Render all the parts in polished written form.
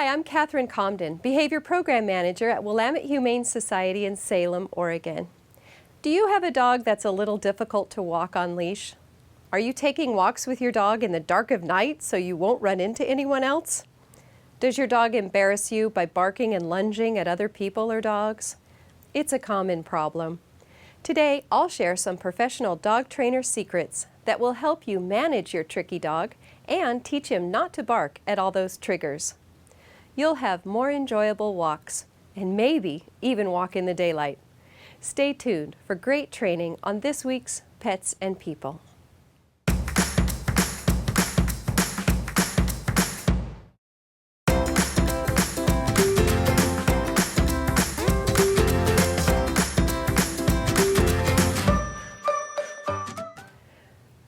Hi, I'm Catherine Comden, Behavior Program Manager at Willamette Humane Society in Salem, Oregon. Do you have a dog that's a little difficult to walk on leash? Are you taking walks with your dog in the dark of night so you won't run into anyone else? Does your dog embarrass you by barking and lunging at other people or dogs? It's a common problem. Today, I'll share some professional dog trainer secrets that will help you manage your tricky dog and teach him not to bark at all those triggers. You'll have more enjoyable walks and maybe even walk in the daylight. Stay tuned for great training on this week's Pets and People.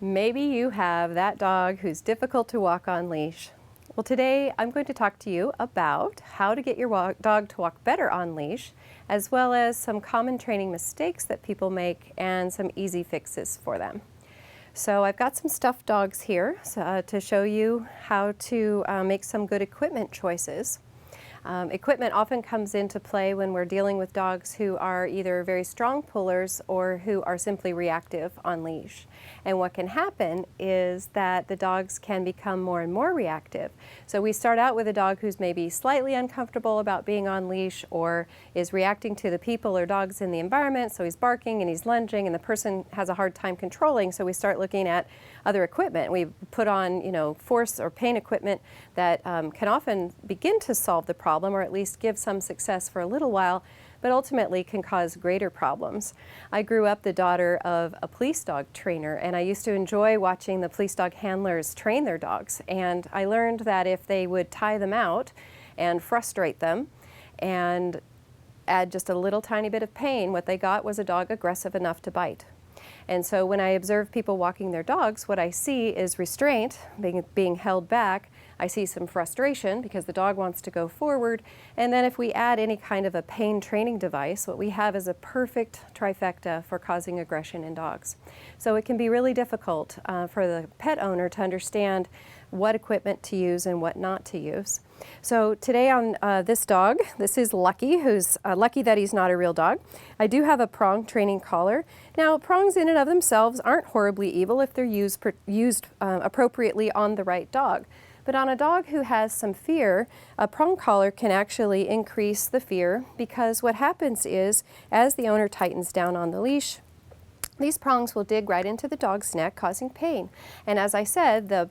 Maybe you have that dog who's difficult to walk on leash. Well, today I'm going to talk to you about how to get your dog to walk better on leash, as well as some common training mistakes that people make and some easy fixes for them. So I've got some stuffed dogs here to show you how to make some good equipment choices. Equipment often comes into play when we're dealing with dogs who are either very strong pullers or who are simply reactive on leash. And what can happen is that the dogs can become more and more reactive. So we start out with a dog who's maybe slightly uncomfortable about being on leash or is reacting to the people or dogs in the environment, so he's barking and he's lunging and the person has a hard time controlling, so we start looking at other equipment. We put on, force or pain equipment that can often begin to solve the problem or at least give some success for a little while, but ultimately can cause greater problems. I grew up the daughter of a police dog trainer, and I used to enjoy watching the police dog handlers train their dogs. And I learned that if they would tie them out and frustrate them and add just a little tiny bit of pain, what they got was a dog aggressive enough to bite. And so when I observe people walking their dogs, what I see is restraint, being held back. I see some frustration because the dog wants to go forward. And then if we add any kind of a pain training device, what we have is a perfect trifecta for causing aggression in dogs. So it can be really difficult for the pet owner to understand what equipment to use and what not to use. So today on this dog, this is Lucky, who's lucky that he's not a real dog. I do have a prong training collar. Now, prongs in and of themselves aren't horribly evil if they're used appropriately on the right dog. But on a dog who has some fear, a prong collar can actually increase the fear, because what happens is, as the owner tightens down on the leash, these prongs will dig right into the dog's neck, causing pain. And as I said, the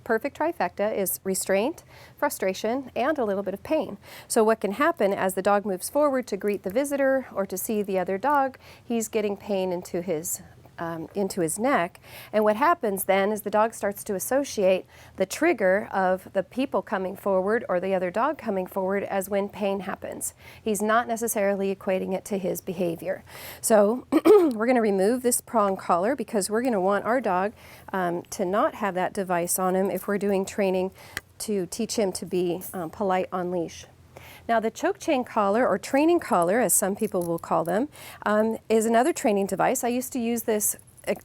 perfect trifecta is restraint, frustration, and a little bit of pain. So what can happen as the dog moves forward to greet the visitor or to see the other dog, he's getting pain into his neck. And what happens then is the dog starts to associate the trigger of the people coming forward or the other dog coming forward as when pain happens. He's not necessarily equating it to his behavior. So we're going to remove this prong collar because we're going to want our dog to not have that device on him if we're doing training to teach him to be polite on leash. Now, the choke chain collar, or training collar, as some people will call them, is another training device. I used to use this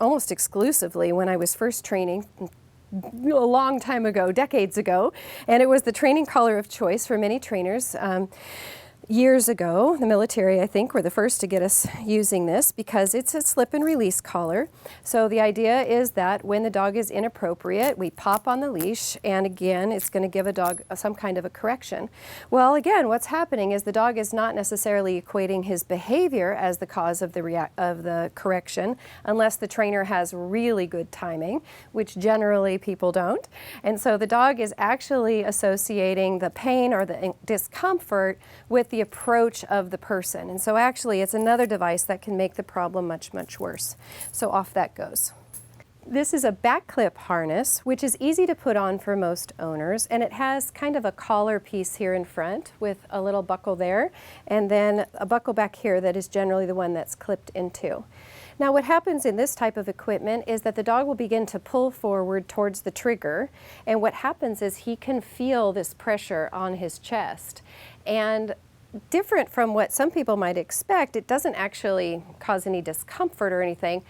almost exclusively when I was first training a long time ago, decades ago, and it was the training collar of choice for many trainers. Years ago, the military, I think, were the first to get us using this because it's a slip and release collar. So the idea is that when the dog is inappropriate, we pop on the leash, and again, it's going to give a dog some kind of a correction. Well, again, what's happening is the dog is not necessarily equating his behavior as the cause of the correction, unless the trainer has really good timing, which generally people don't. And so the dog is actually associating the pain or the discomfort with the approach of the person. And so actually it's another device that can make the problem much, much worse. So off that goes. This is a back clip harness, which is easy to put on for most owners, and it has kind of a collar piece here in front with a little buckle there, and then a buckle back here that is generally the one that's clipped into. Now, what happens in this type of equipment is that the dog will begin to pull forward towards the trigger, and what happens is he can feel this pressure on his chest. And different from what some people might expect, it doesn't actually cause any discomfort or anything,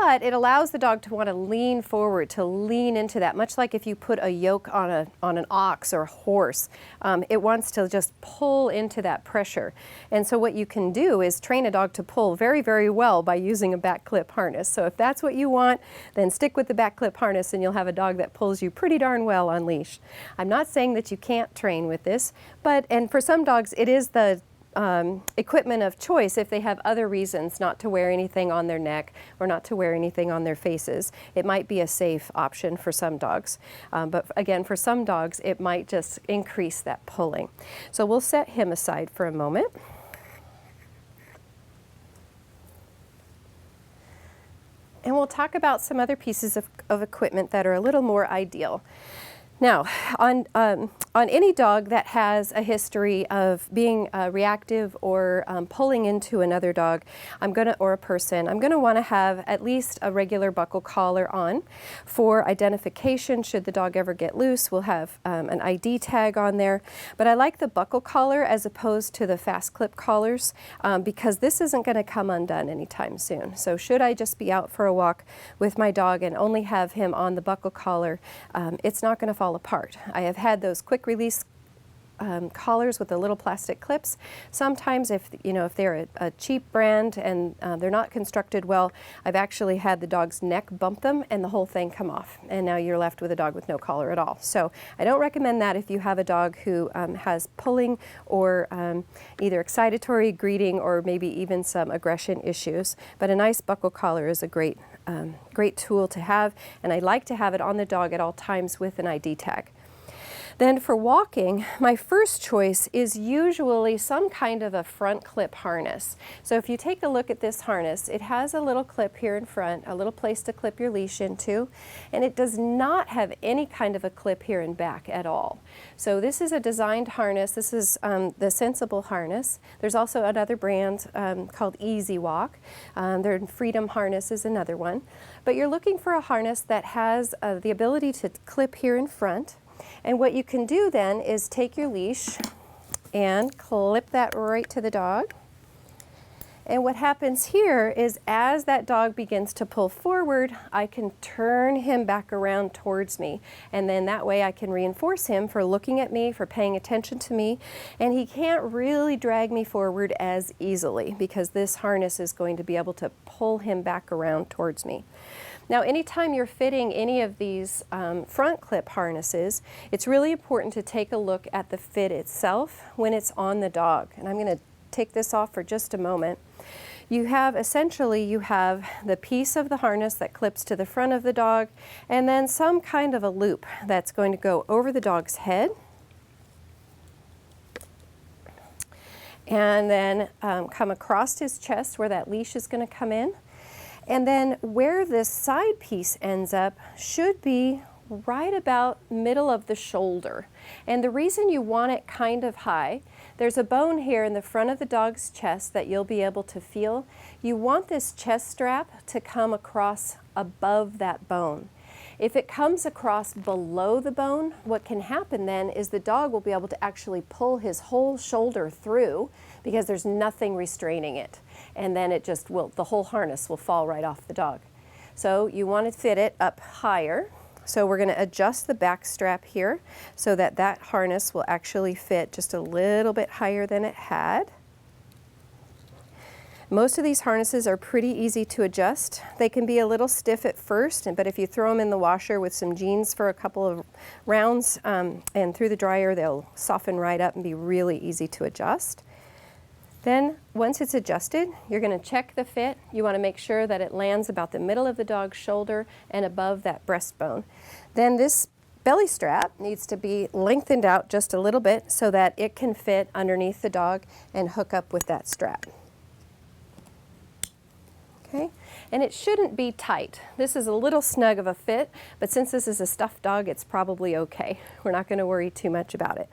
but it allows the dog to want to lean forward, to lean into that, much like if you put a yoke on an ox or a horse. It wants to just pull into that pressure. And so what you can do is train a dog to pull very, very well by using a back clip harness. So if that's what you want, then stick with the back clip harness and you'll have a dog that pulls you pretty darn well on leash. I'm not saying that you can't train with this, and for some dogs it is the equipment of choice if they have other reasons not to wear anything on their neck or not to wear anything on their faces. It might be a safe option for some dogs, but again, for some dogs it might just increase that pulling. So we'll set him aside for a moment. And we'll talk about some other pieces of equipment that are a little more ideal. Now, on any dog that has a history of being reactive or pulling into another dog, or a person, I'm going to want to have at least a regular buckle collar on for identification. Should the dog ever get loose, we'll have an ID tag on there. But I like the buckle collar as opposed to the fast clip collars because this isn't going to come undone anytime soon. So should I just be out for a walk with my dog and only have him on the buckle collar, it's not going to fall apart. I have had those quick release collars with the little plastic clips. Sometimes if they're a cheap brand and they're not constructed well, I've actually had the dog's neck bump them and the whole thing come off, and now you're left with a dog with no collar at all. So I don't recommend that if you have a dog who has pulling or either excitatory, greeting, or maybe even some aggression issues. But a nice buckle collar is a great tool to have, and I like to have it on the dog at all times with an ID tag. Then for walking, my first choice is usually some kind of a front clip harness. So if you take a look at this harness, it has a little clip here in front, a little place to clip your leash into, and it does not have any kind of a clip here in back at all. So this is a designed harness. This is the Sensible harness. There's also another brand called Easy Walk. Their Freedom harness is another one. But you're looking for a harness that has the ability to clip here in front. And what you can do then is take your leash and clip that right to the dog. And what happens here is as that dog begins to pull forward, I can turn him back around towards me. And then that way I can reinforce him for looking at me, for paying attention to me. And he can't really drag me forward as easily because this harness is going to be able to pull him back around towards me. Now, anytime you're fitting any of these front clip harnesses, it's really important to take a look at the fit itself when it's on the dog. And I'm going to take this off for just a moment. You have the piece of the harness that clips to the front of the dog, and then some kind of a loop that's going to go over the dog's head. And then come across his chest where that leash is going to come in. And then where this side piece ends up should be right about middle of the shoulder. And the reason you want it kind of high, there's a bone here in the front of the dog's chest that you'll be able to feel. You want this chest strap to come across above that bone. If it comes across below the bone, what can happen then is the dog will be able to actually pull his whole shoulder through because there's nothing restraining it. And then it just will, the whole harness will fall right off the dog. So you want to fit it up higher. So we're going to adjust the back strap here so that that harness will actually fit just a little bit higher than it had. Most of these harnesses are pretty easy to adjust. They can be a little stiff at first, but if you throw them in the washer with some jeans for a couple of rounds and through the dryer, they'll soften right up and be really easy to adjust. Then once it's adjusted, you're going to check the fit. You want to make sure that it lands about the middle of the dog's shoulder and above that breastbone. Then this belly strap needs to be lengthened out just a little bit so that it can fit underneath the dog and hook up with that strap. Okay, and it shouldn't be tight. This is a little snug of a fit, but since this is a stuffed dog, it's probably okay. We're not going to worry too much about it.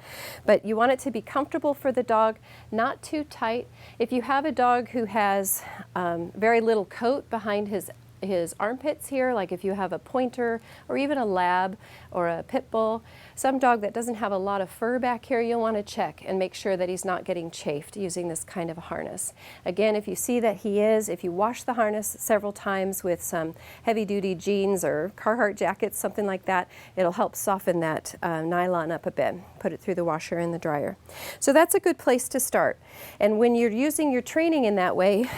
But you want it to be comfortable for the dog, not too tight. If you have a dog who has very little coat behind his his armpits here, like if you have a pointer or even a lab or a pit bull. Some dog that doesn't have a lot of fur back here, you'll want to check and make sure that he's not getting chafed using this kind of a harness. Again, if you see that he is, if you wash the harness several times with some heavy-duty jeans or Carhartt jackets, something like that, it'll help soften that nylon up a bit. Put it through the washer and the dryer. So that's a good place to start. And when you're using your training in that way,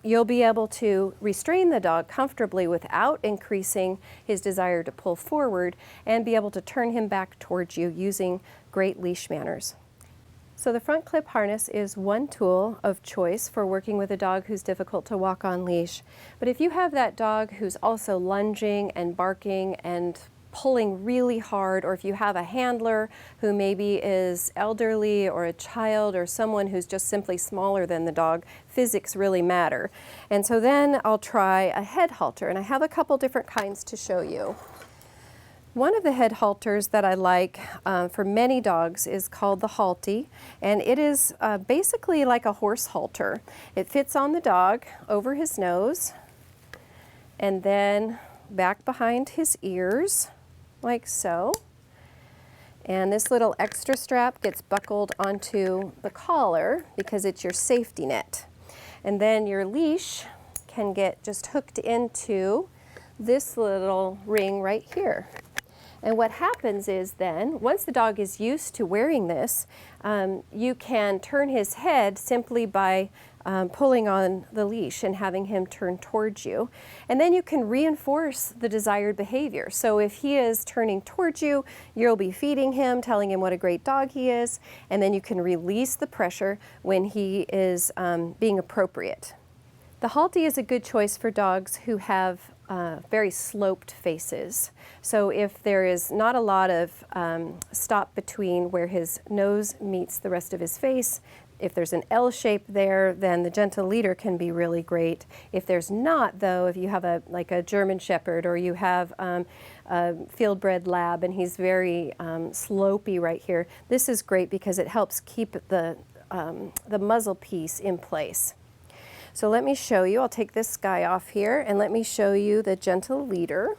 you'll be able to restrain the dog comfortably without increasing his desire to pull forward, and be able to turn him back towards you using great leash manners. So the front clip harness is one tool of choice for working with a dog who's difficult to walk on leash. But if you have that dog who's also lunging and barking and pulling really hard, or if you have a handler who maybe is elderly or a child or someone who's just simply smaller than the dog, physics really matter. And so then I'll try a head halter, and I have a couple different kinds to show you. One of the head halters that I like for many dogs is called the Halty, and it is basically like a horse halter. It fits on the dog over his nose and then back behind his ears, like so. And this little extra strap gets buckled onto the collar because it's your safety net. And then your leash can get just hooked into this little ring right here. And what happens is then, once the dog is used to wearing this, you can turn his head simply by pulling on the leash and having him turn towards you. And then you can reinforce the desired behavior. So if he is turning towards you, you'll be feeding him, telling him what a great dog he is, and then you can release the pressure when he is being appropriate. The Halty is a good choice for dogs who have very sloped faces. So if there is not a lot of stop between where his nose meets the rest of his face, if there's an L shape there, then the gentle leader can be really great. If there's not, though, if you have like a German Shepherd, or you have a field-bred lab and he's very slopey right here, this is great because it helps keep the muzzle piece in place. So let me show you. I'll take this guy off here and let me show you the gentle leader.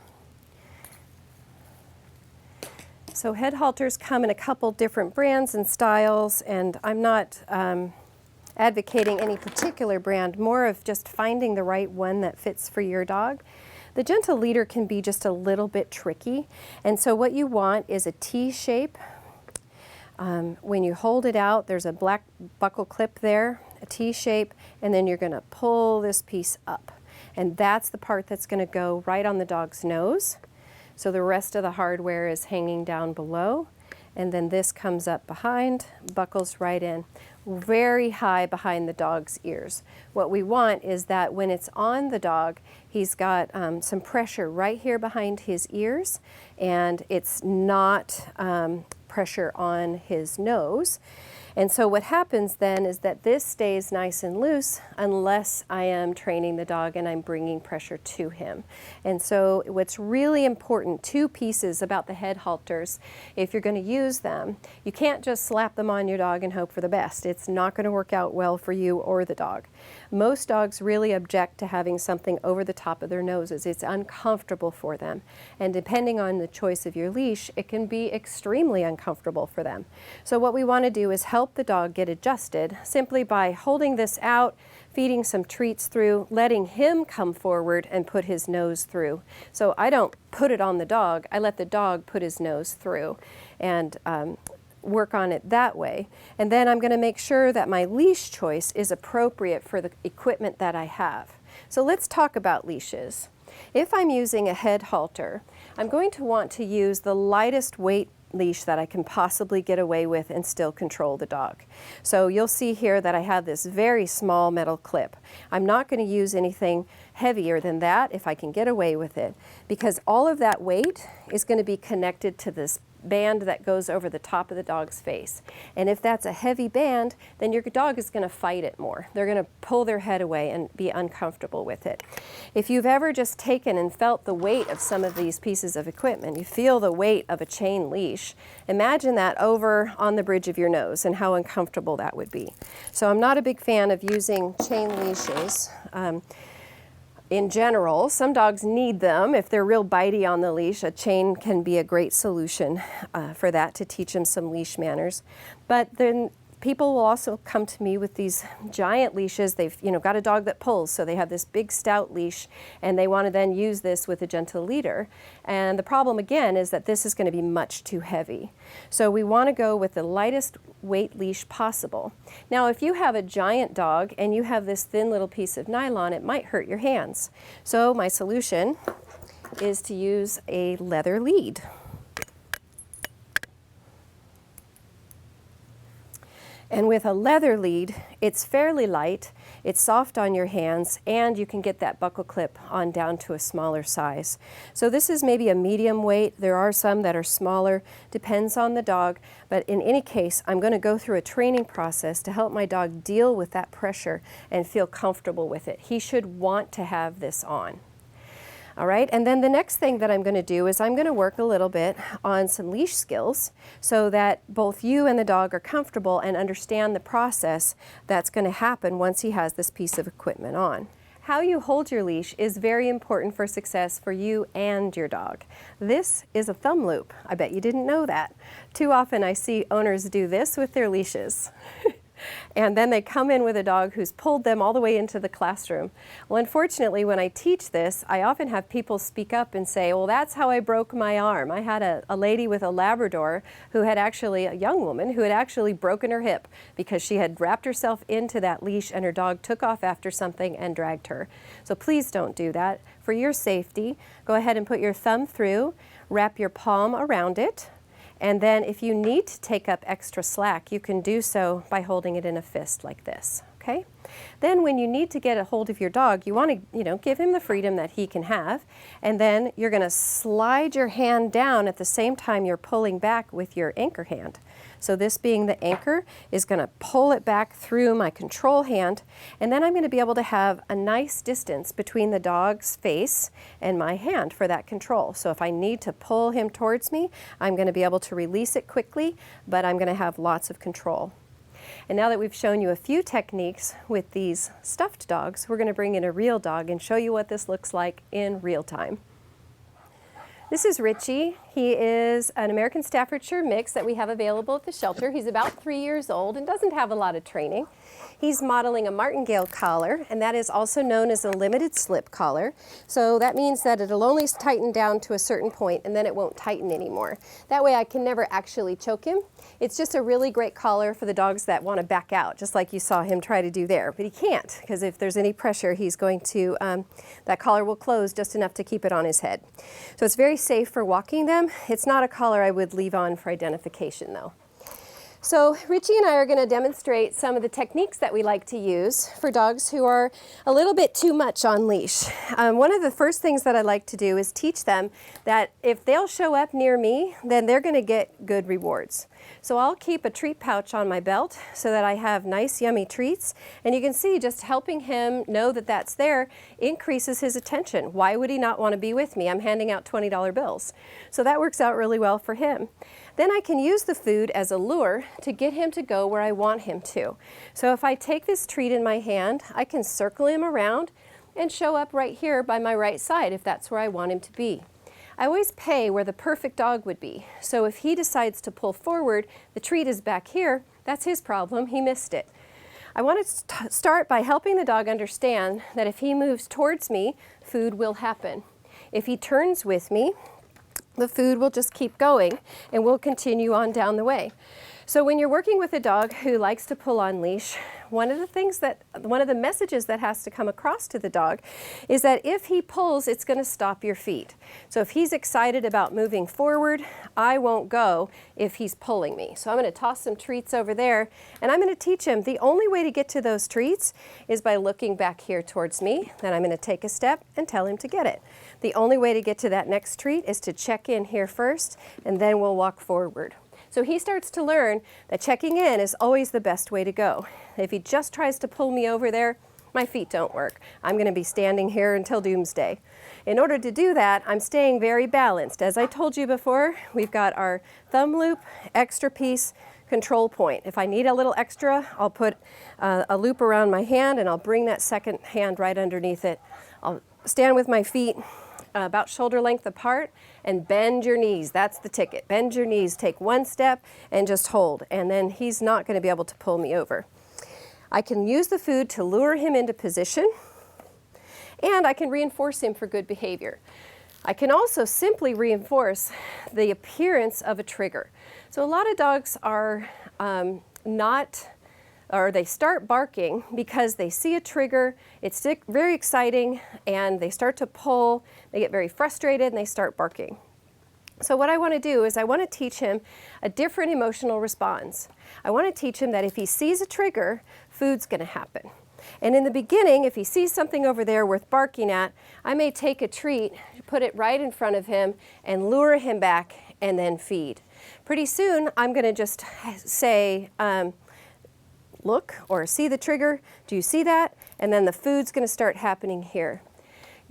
So head halters come in a couple different brands and styles, and I'm not advocating any particular brand, more of just finding the right one that fits for your dog. The gentle leader can be just a little bit tricky, and so what you want is a T shape. When you hold it out, there's a black buckle clip there, a T shape, and then you're going to pull this piece up. And that's the part that's going to go right on the dog's nose. So the rest of the hardware is hanging down below, and then this comes up behind, buckles right in, very high behind the dog's ears. What we want is that when it's on the dog, he's got some pressure right here behind his ears, and it's not pressure on his nose. And so what happens then is that this stays nice and loose unless I am training the dog and I'm bringing pressure to him. And so what's really important, two pieces about the head halters, if you're going to use them, you can't just slap them on your dog and hope for the best. It's not going to work out well for you or the dog. Most dogs really object to having something over the top of their noses. It's uncomfortable for them. And depending on the choice of your leash, it can be extremely uncomfortable for them. So what we want to do is help the dog get adjusted simply by holding this out, feeding some treats through, letting him come forward and put his nose through. So I don't put it on the dog, I let the dog put his nose through and work on it that way. And then I'm going to make sure that my leash choice is appropriate for the equipment that I have. So let's talk about leashes. If I'm using a head halter, I'm going to want to use the lightest weight leash that I can possibly get away with and still control the dog. So you'll see here that I have this very small metal clip. I'm not going to use anything heavier than that if I can get away with it, because all of that weight is going to be connected to this band that goes over the top of the dog's face. And if that's a heavy band, then your dog is going to fight it more. They're going to pull their head away and be uncomfortable with it. If you've ever just taken and felt the weight of some of these pieces of equipment, you feel the weight of a chain leash, imagine that over on the bridge of your nose and how uncomfortable that would be. So I'm not a big fan of using chain leashes. in general. Some dogs need them. If they're real bitey on the leash, a chain can be a great solution for that, to teach them some leash manners. But then people will also come to me with these giant leashes. They've got a dog that pulls, so they have this big stout leash, and they want to then use this with a gentle leader. And the problem again is that this is going to be much too heavy. So we want to go with the lightest weight leash possible. Now if you have a giant dog and you have this thin little piece of nylon, it might hurt your hands. So my solution is to use a leather lead. And with a leather lead, it's fairly light, it's soft on your hands, and you can get that buckle clip on down to a smaller size. So this is maybe a medium weight. There are some that are smaller, depends on the dog, but in any case, I'm going to go through a training process to help my dog deal with that pressure and feel comfortable with it. He should want to have this on. All right, and then the next thing that I'm going to do is I'm going to work a little bit on some leash skills so that both you and the dog are comfortable and understand the process that's going to happen once he has this piece of equipment on. How you hold your leash is very important for success for you and your dog. This is a thumb loop. I bet you didn't know that. Too often I see owners do this with their leashes. And then they come in with a dog who's pulled them all the way into the classroom. Well, unfortunately, when I teach this, I often have people speak up and say, well, that's how I broke my arm. I had a lady with a Labrador who had actually, a young woman, who had actually broken her hip because she had wrapped herself into that leash and her dog took off after something and dragged her. So please don't do that. For your safety, go ahead and put your thumb through, wrap your palm around it, and then if you need to take up extra slack, you can do so by holding it in a fist like this, okay? Then when you need to get a hold of your dog, you want to, give him the freedom that he can have, and then you're going to slide your hand down at the same time you're pulling back with your anchor hand. So this being the anchor is going to pull it back through my control hand, and then I'm going to be able to have a nice distance between the dog's face and my hand for that control. So if I need to pull him towards me, I'm going to be able to release it quickly, but I'm going to have lots of control. And now that we've shown you a few techniques with these stuffed dogs, we're going to bring in a real dog and show you what this looks like in real time. This is Richie. He is an American Staffordshire mix that we have available at the shelter. He's about 3 years old and doesn't have a lot of training. He's modeling a martingale collar, and that is also known as a limited slip collar. So that means that it'll only tighten down to a certain point and then it won't tighten anymore. That way I can never actually choke him. It's just a really great collar for the dogs that want to back out, just like you saw him try to do there. But he can't, because if there's any pressure, he's going to, that collar will close just enough to keep it on his head. So it's very safe for walking them. It's not a collar I would leave on for identification though. So Richie and I are going to demonstrate some of the techniques that we like to use for dogs who are a little bit too much on leash. One of the first things that I like to do is teach them that if they'll show up near me, then they're going to get good rewards. So I'll keep a treat pouch on my belt so that I have nice yummy treats, and you can see just helping him know that that's there increases his attention. Why would he not want to be with me? I'm handing out $20 bills. So that works out really well for him. Then I can use the food as a lure to get him to go where I want him to. So if I take this treat in my hand, I can circle him around and show up right here by my right side if that's where I want him to be. I always pay where the perfect dog would be. So if he decides to pull forward, the treat is back here, that's his problem, he missed it. I want to start by helping the dog understand that if he moves towards me, food will happen. If he turns with me, the food will just keep going and we'll continue on down the way. So when you're working with a dog who likes to pull on leash, one of the messages that has to come across to the dog is that if he pulls, it's going to stop your feet. So if he's excited about moving forward, I won't go if he's pulling me. So I'm going to toss some treats over there, and I'm going to teach him the only way to get to those treats is by looking back here towards me. Then I'm going to take a step and tell him to get it. The only way to get to that next treat is to check in here first, and then we'll walk forward. So he starts to learn that checking in is always the best way to go. If he just tries to pull me over there, my feet don't work. I'm going to be standing here until doomsday. In order to do that, I'm staying very balanced. As I told you before, we've got our thumb loop, extra piece, control point. If I need a little extra, I'll put a loop around my hand and I'll bring that second hand right underneath it. I'll stand with my feet about shoulder length apart and bend your knees. That's the ticket. Bend your knees, take one step and just hold, and then he's not going to be able to pull me over. I can use the food to lure him into position, and I can reinforce him for good behavior. I can also simply reinforce the appearance of a trigger. So a lot of dogs are they start barking because they see a trigger, it's very exciting, and they start to pull, they get very frustrated, and they start barking. So what I want to do is I want to teach him a different emotional response. I want to teach him that if he sees a trigger, food's going to happen. And in the beginning, if he sees something over there worth barking at, I may take a treat, put it right in front of him, and lure him back, and then feed. Pretty soon, I'm going to just say, look, or see the trigger, do you see that? And then the food's going to start happening here.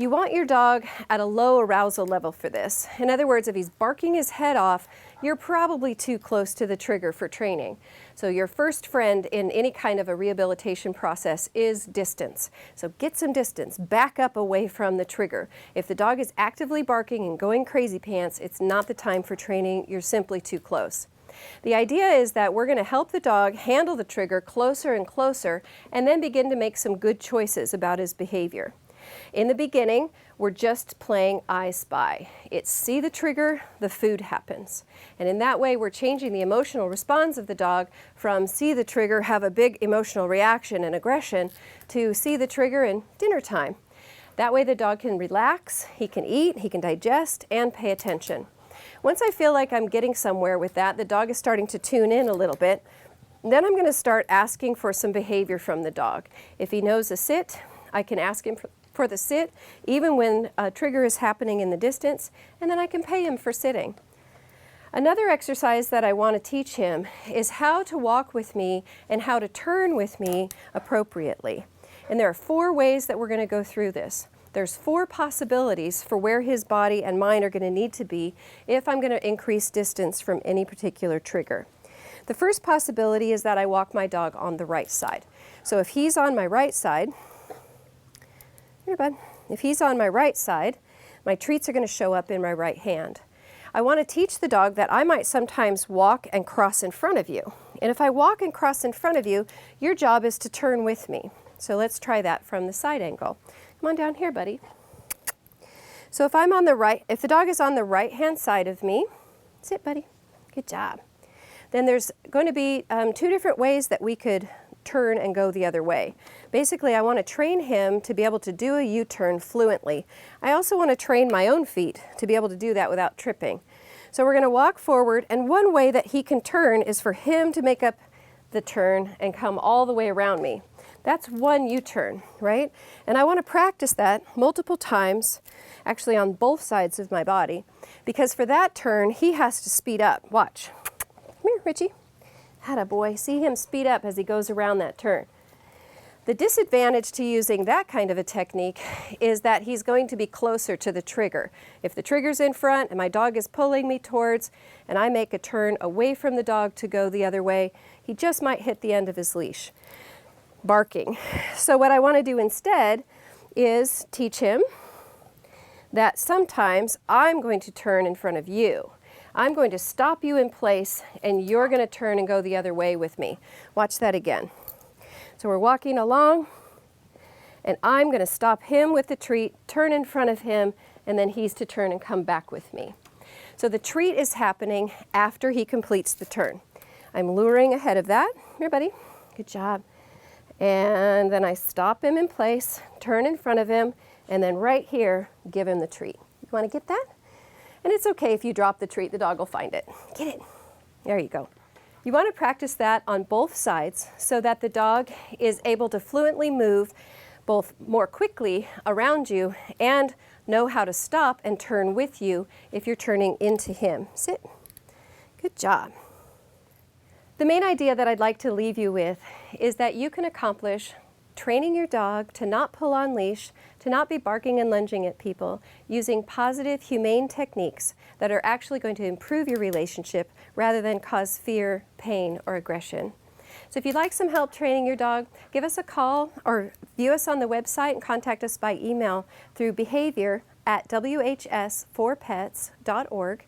You want your dog at a low arousal level for this. In other words, if he's barking his head off, you're probably too close to the trigger for training. So your first friend in any kind of a rehabilitation process is distance. So get some distance, back up away from the trigger. If the dog is actively barking and going crazy pants, it's not the time for training, you're simply too close. The idea is that we're going to help the dog handle the trigger closer and closer, and then begin to make some good choices about his behavior. In the beginning, we're just playing I Spy. It's see the trigger, the food happens. And in that way, we're changing the emotional response of the dog from see the trigger, have a big emotional reaction and aggression, to see the trigger and dinner time. That way the dog can relax, he can eat, he can digest, and pay attention. Once I feel like I'm getting somewhere with that, the dog is starting to tune in a little bit, then I'm going to start asking for some behavior from the dog. If he knows a sit, I can ask him for the sit, even when a trigger is happening in the distance, and then I can pay him for sitting. Another exercise that I want to teach him is how to walk with me and how to turn with me appropriately. And there are 4 ways that we're going to go through this. There's 4 possibilities for where his body and mind are going to need to be if I'm going to increase distance from any particular trigger. The first possibility is that I walk my dog on the right side. So if he's on my right side, here, bud. If he's on my right side, my treats are going to show up in my right hand. I want to teach the dog that I might sometimes walk and cross in front of you. And if I walk and cross in front of you, your job is to turn with me. So let's try that from the side angle. Come on down here, buddy. So if I'm on the right, if the dog is on the right-hand side of me, sit, buddy. Good job. Then there's going to be 2 different ways that we could turn and go the other way. Basically, I want to train him to be able to do a U-turn fluently. I also want to train my own feet to be able to do that without tripping. So we're going to walk forward, and one way that he can turn is for him to make up the turn and come all the way around me. That's one U-turn, right? And I want to practice that multiple times, actually on both sides of my body, because for that turn, he has to speed up. Watch. Come here, Richie. Atta boy. See him speed up as he goes around that turn. The disadvantage to using that kind of a technique is that he's going to be closer to the trigger. If the trigger's in front and my dog is pulling me towards, and I make a turn away from the dog to go the other way, he just might hit the end of his leash. Barking. So what I want to do instead is teach him that sometimes I'm going to turn in front of you. I'm going to stop you in place, and you're going to turn and go the other way with me. Watch that again. So we're walking along, and I'm going to stop him with the treat, turn in front of him, and then he's to turn and come back with me. So the treat is happening after he completes the turn. I'm luring ahead of that. Here, buddy. Good job. And then I stop him in place, turn in front of him, and then right here, give him the treat. You want to get that? And it's okay if you drop the treat, the dog will find it. Get it. There you go. You want to practice that on both sides so that the dog is able to fluently move both more quickly around you and know how to stop and turn with you if you're turning into him. Sit. Good job. The main idea that I'd like to leave you with is that you can accomplish training your dog to not pull on leash, to to not be barking and lunging at people, using positive, humane techniques that are actually going to improve your relationship rather than cause fear, pain, or aggression. So if you'd like some help training your dog, give us a call or view us on the website and contact us by email through behavior@WHS4pets.org.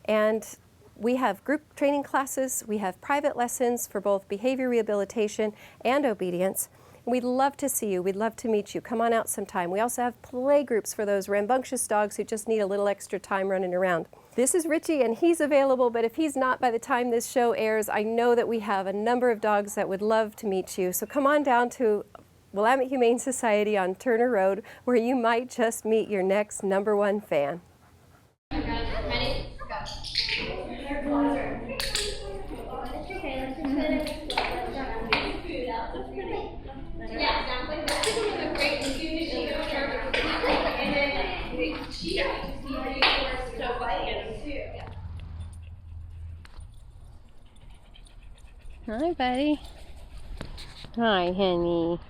And we have group training classes, we have private lessons for both behavior rehabilitation and obedience. We'd love to see you, we'd love to meet you. Come on out sometime. We also have play groups for those rambunctious dogs who just need a little extra time running around. This is Richie and he's available, but if he's not by the time this show airs, I know that we have a number of dogs that would love to meet you. So come on down to Willamette Humane Society on Turner Road, where you might just meet your next #1 fan. Ready? Go. Yeah, sounds like that. Great. As soon as she goes over, and then she so biting too. Hi, buddy. Hi, honey.